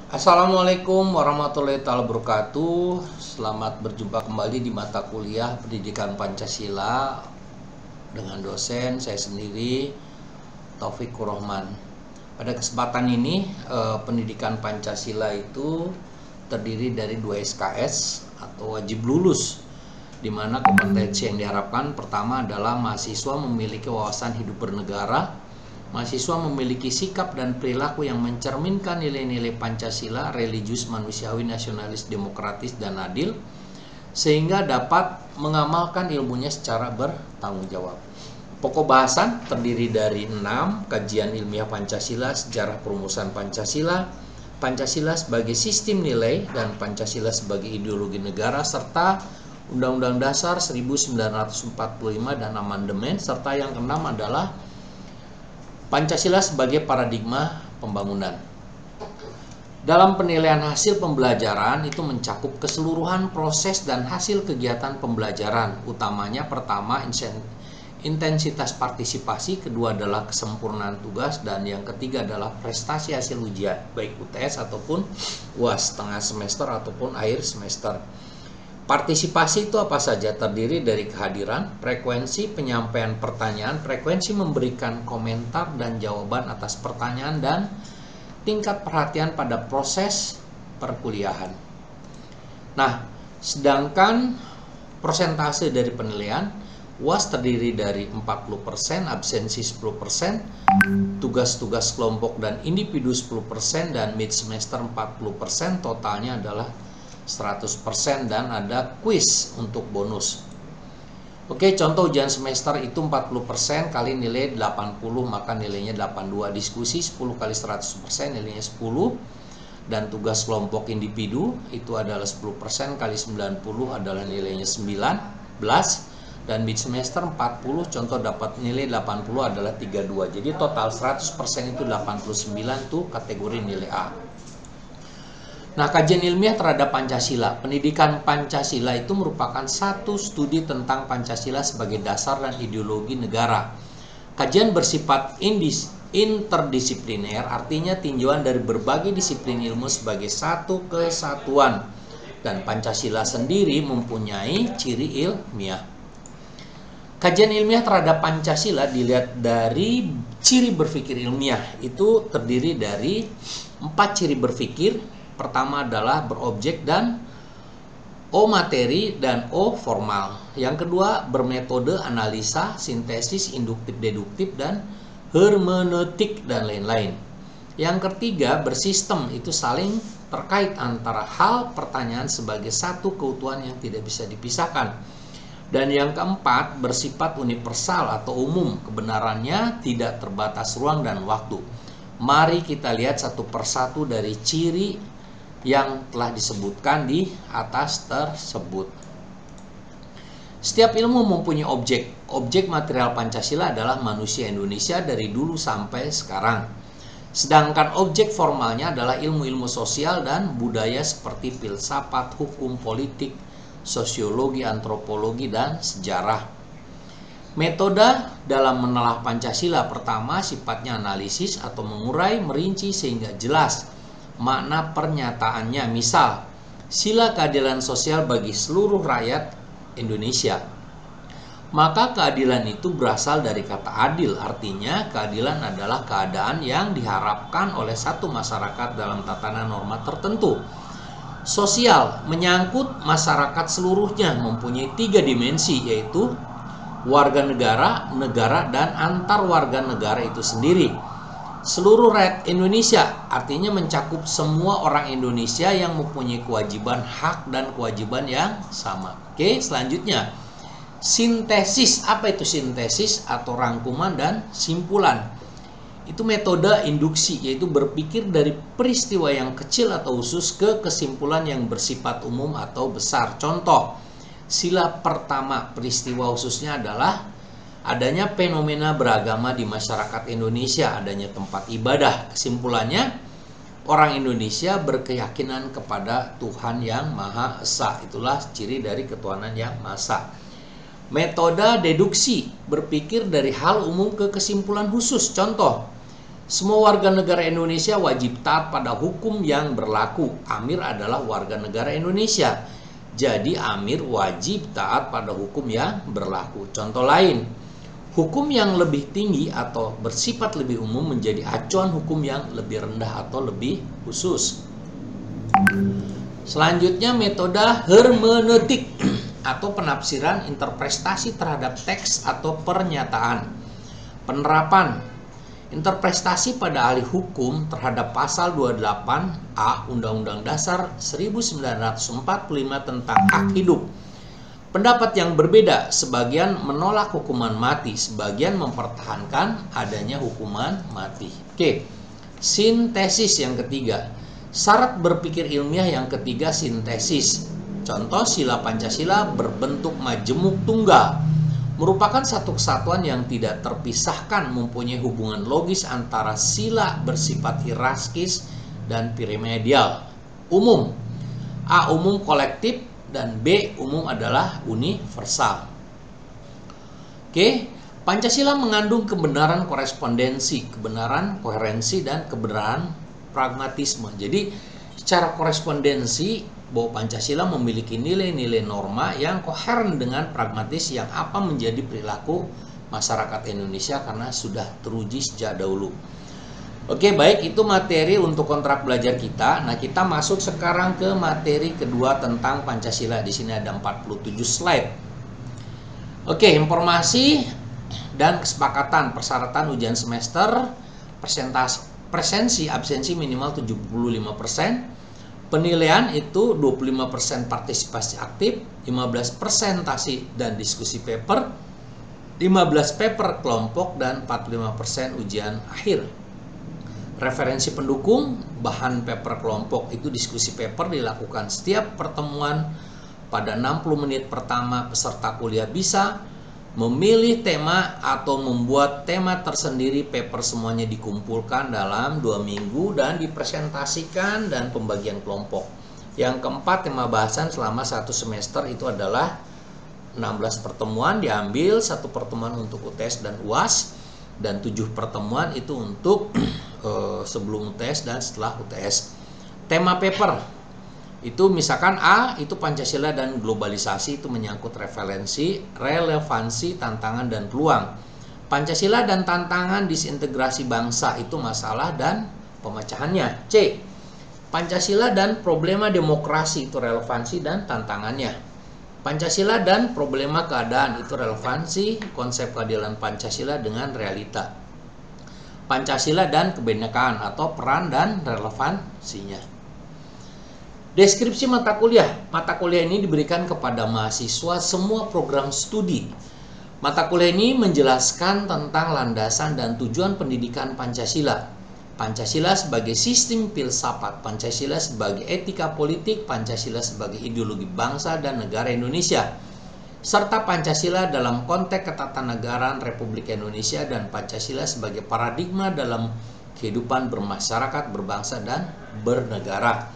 Assalamualaikum warahmatullahi wabarakatuh. Selamat berjumpa kembali di mata kuliah Pendidikan Pancasila dengan dosen saya sendiri, Taufik Kurrohman. Pada kesempatan ini, Pendidikan Pancasila itu terdiri dari 2 SKS atau wajib lulus, di mana kompetensi yang diharapkan pertama adalah mahasiswa memiliki wawasan hidup bernegara. Mahasiswa memiliki sikap dan perilaku yang mencerminkan nilai-nilai Pancasila, religius, manusiawi, nasionalis, demokratis, dan adil, sehingga dapat mengamalkan ilmunya secara bertanggung jawab. Pokok bahasan terdiri dari 6, kajian ilmiah Pancasila, sejarah perumusan Pancasila, Pancasila sebagai sistem nilai, dan Pancasila sebagai ideologi negara, serta Undang-Undang Dasar 1945 dan amandemen, serta yang keenam adalah Pancasila sebagai paradigma pembangunan. Dalam penilaian hasil pembelajaran itu mencakup keseluruhan proses dan hasil kegiatan pembelajaran, utamanya pertama intensitas partisipasi, kedua adalah kesempurnaan tugas, dan yang ketiga adalah prestasi hasil ujian, baik UTS ataupun UAS tengah semester ataupun akhir semester. Partisipasi itu apa saja? Terdiri dari kehadiran, frekuensi penyampaian pertanyaan, frekuensi memberikan komentar dan jawaban atas pertanyaan, dan tingkat perhatian pada proses perkuliahan. Nah, sedangkan persentase dari penilaian, UAS terdiri dari 40%, absensi 10%, tugas-tugas kelompok dan individu 10%, dan mid semester 40%, totalnya adalah 100%, dan ada kuis untuk bonus. Oke, contoh ujian semester itu 40% kali nilai 80, maka nilainya 82. Diskusi 10 kali 100%, nilainya 10. Dan tugas kelompok individu itu adalah 10% kali 90 adalah nilainya 19. Dan mid semester 40, contoh dapat nilai 80 adalah 32. Jadi total 100% itu 89 tuh kategori nilai A. Nah, kajian ilmiah terhadap Pancasila. Pendidikan Pancasila itu merupakan satu studi tentang Pancasila sebagai dasar dan ideologi negara. Kajian bersifat interdisipliner, artinya tinjauan dari berbagai disiplin ilmu sebagai satu kesatuan. Dan Pancasila sendiri mempunyai ciri ilmiah. Kajian ilmiah terhadap Pancasila dilihat dari ciri berpikir ilmiah. Itu terdiri dari 4 ciri berpikir. Pertama adalah berobjek dan O materi dan O formal. Yang kedua bermetode, analisa, sintesis, induktif, deduktif, dan hermeneutik, dan lain-lain. Yang ketiga bersistem, itu saling terkait antara hal pertanyaan sebagai satu keutuhan yang tidak bisa dipisahkan. Dan yang keempat bersifat universal atau umum, kebenarannya tidak terbatas ruang dan waktu. Mari kita lihat satu persatu dari ciri yang telah disebutkan di atas tersebut. Setiap ilmu mempunyai objek. Objek material Pancasila adalah manusia Indonesia dari dulu sampai sekarang. Sedangkan objek formalnya adalah ilmu-ilmu sosial dan budaya seperti filsafat, hukum, politik, sosiologi, antropologi, dan sejarah. Metode dalam menelah Pancasila pertama sifatnya analisis atau mengurai, merinci sehingga jelas makna pernyataannya. Misal, sila keadilan sosial bagi seluruh rakyat Indonesia. Maka keadilan itu berasal dari kata adil, artinya keadilan adalah keadaan yang diharapkan oleh satu masyarakat dalam tatanan norma tertentu. Sosial menyangkut masyarakat seluruhnya, mempunyai 3 dimensi, yaitu warga negara, negara, dan antar warga negara itu sendiri. Seluruh rakyat Indonesia artinya mencakup semua orang Indonesia yang mempunyai kewajiban, hak, dan kewajiban yang sama. Oke, selanjutnya sintesis. Apa itu sintesis atau rangkuman dan simpulan? Itu metode induksi, yaitu berpikir dari peristiwa yang kecil atau khusus ke kesimpulan yang bersifat umum atau besar. Contoh, sila pertama peristiwa khususnya adalah adanya fenomena beragama di masyarakat Indonesia, adanya tempat ibadah. Kesimpulannya, orang Indonesia berkeyakinan kepada Tuhan yang Maha Esa. Itulah ciri dari ketuhanan yang Maha Esa. Metode deduksi, berpikir dari hal umum ke kesimpulan khusus. Contoh, Semua warga negara Indonesia wajib taat pada hukum yang berlaku. Amir adalah warga negara Indonesia. Jadi Amir wajib taat pada hukum yang berlaku. Contoh lain, hukum yang lebih tinggi atau bersifat lebih umum menjadi acuan hukum yang lebih rendah atau lebih khusus. Selanjutnya metode hermeneutik atau penafsiran interpretasi terhadap teks atau pernyataan. Penerapan interpretasi pada ahli hukum terhadap pasal 28A Undang-Undang Dasar 1945 tentang hak hidup. Pendapat yang berbeda, sebagian menolak hukuman mati, sebagian mempertahankan adanya hukuman mati. Oke, sintesis yang ketiga. Syarat berpikir ilmiah yang ketiga, sintesis. Contoh, sila Pancasila berbentuk majemuk tunggal, merupakan satu kesatuan yang tidak terpisahkan, mempunyai hubungan logis antara sila bersifat hierarkis dan piramidal. Umum, A umum kolektif dan B umum adalah universal. Oke, Pancasila mengandung kebenaran korespondensi, kebenaran koherensi, dan kebenaran pragmatisme. Jadi secara korespondensi bahwa Pancasila memiliki nilai-nilai norma yang koheren dengan pragmatis yang apa menjadi perilaku masyarakat Indonesia karena sudah teruji sejak dahulu. Oke, baik, itu materi untuk kontrak belajar kita. Nah, kita masuk sekarang ke materi kedua tentang Pancasila. Di sini ada 47 slide. Oke, informasi dan kesepakatan persyaratan ujian semester, presensi absensi minimal 75%, penilaian itu 25% partisipasi aktif, 15 presentasi dan diskusi paper, 15 paper kelompok, dan 45% ujian akhir. Referensi pendukung, bahan paper kelompok itu diskusi paper dilakukan setiap pertemuan. Pada 60 menit pertama peserta kuliah bisa memilih tema atau membuat tema tersendiri. Paper semuanya dikumpulkan dalam 2 minggu dan dipresentasikan dan pembagian kelompok. Yang keempat, tema bahasan selama 1 semester itu adalah 16 pertemuan, diambil 1 pertemuan untuk UTS dan UAS, dan 7 pertemuan itu untuk sebelum UTS dan setelah UTS. Tema paper itu misalkan A itu Pancasila dan globalisasi, itu menyangkut relevansi, tantangan dan peluang. Pancasila dan tantangan disintegrasi bangsa, itu masalah dan pemecahannya. C, Pancasila dan problema demokrasi, itu relevansi dan tantangannya. Pancasila dan problema keadaan, itu relevansi konsep keadilan Pancasila dengan realita. Pancasila dan kebinekaan atau peran dan relevansinya. Deskripsi mata kuliah. Mata kuliah ini diberikan kepada mahasiswa semua program studi. Mata kuliah ini menjelaskan tentang landasan dan tujuan pendidikan Pancasila. Pancasila sebagai sistem filsafat, Pancasila sebagai etika politik, Pancasila sebagai ideologi bangsa dan negara Indonesia, serta Pancasila dalam konteks ketatanegaraan Republik Indonesia dan Pancasila sebagai paradigma dalam kehidupan bermasyarakat, berbangsa, dan bernegara.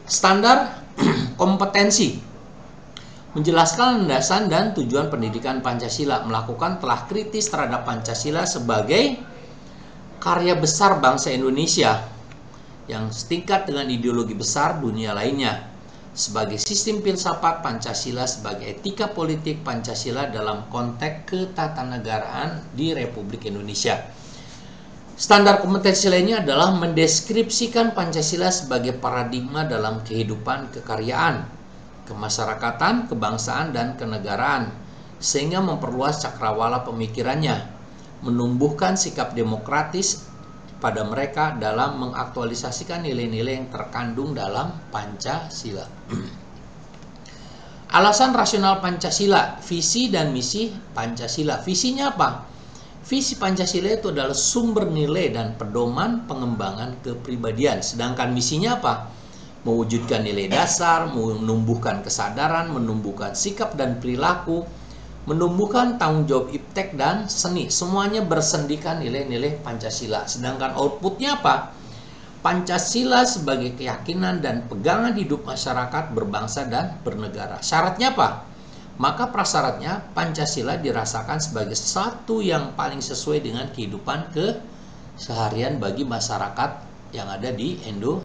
Standar kompetensi menjelaskan landasan dan tujuan pendidikan Pancasila, melakukan telah kritis terhadap Pancasila sebagai karya besar bangsa Indonesia yang setingkat dengan ideologi besar dunia lainnya, sebagai sistem filsafat Pancasila sebagai etika politik Pancasila dalam konteks ketatanegaraan di Republik Indonesia. Standar kompetensi lainnya adalah mendeskripsikan Pancasila sebagai paradigma dalam kehidupan kekaryaan, kemasyarakatan, kebangsaan, dan kenegaraan, sehingga memperluas cakrawala pemikirannya, menumbuhkan sikap demokratis pada mereka dalam mengaktualisasikan nilai-nilai yang terkandung dalam Pancasila. Alasan rasional Pancasila, visi dan misi Pancasila. Visinya apa? Visi Pancasila itu adalah sumber nilai dan pedoman pengembangan kepribadian. Sedangkan misinya apa? Mewujudkan nilai dasar, menumbuhkan kesadaran, menumbuhkan sikap dan perilaku, menumbuhkan tanggung jawab iptek dan seni. Semuanya bersendikan nilai-nilai Pancasila. Sedangkan outputnya apa? Pancasila sebagai keyakinan dan pegangan hidup masyarakat berbangsa dan bernegara. Syaratnya apa? Maka prasyaratnya Pancasila dirasakan sebagai satu yang paling sesuai dengan kehidupan seharian bagi masyarakat yang ada di Indonesia.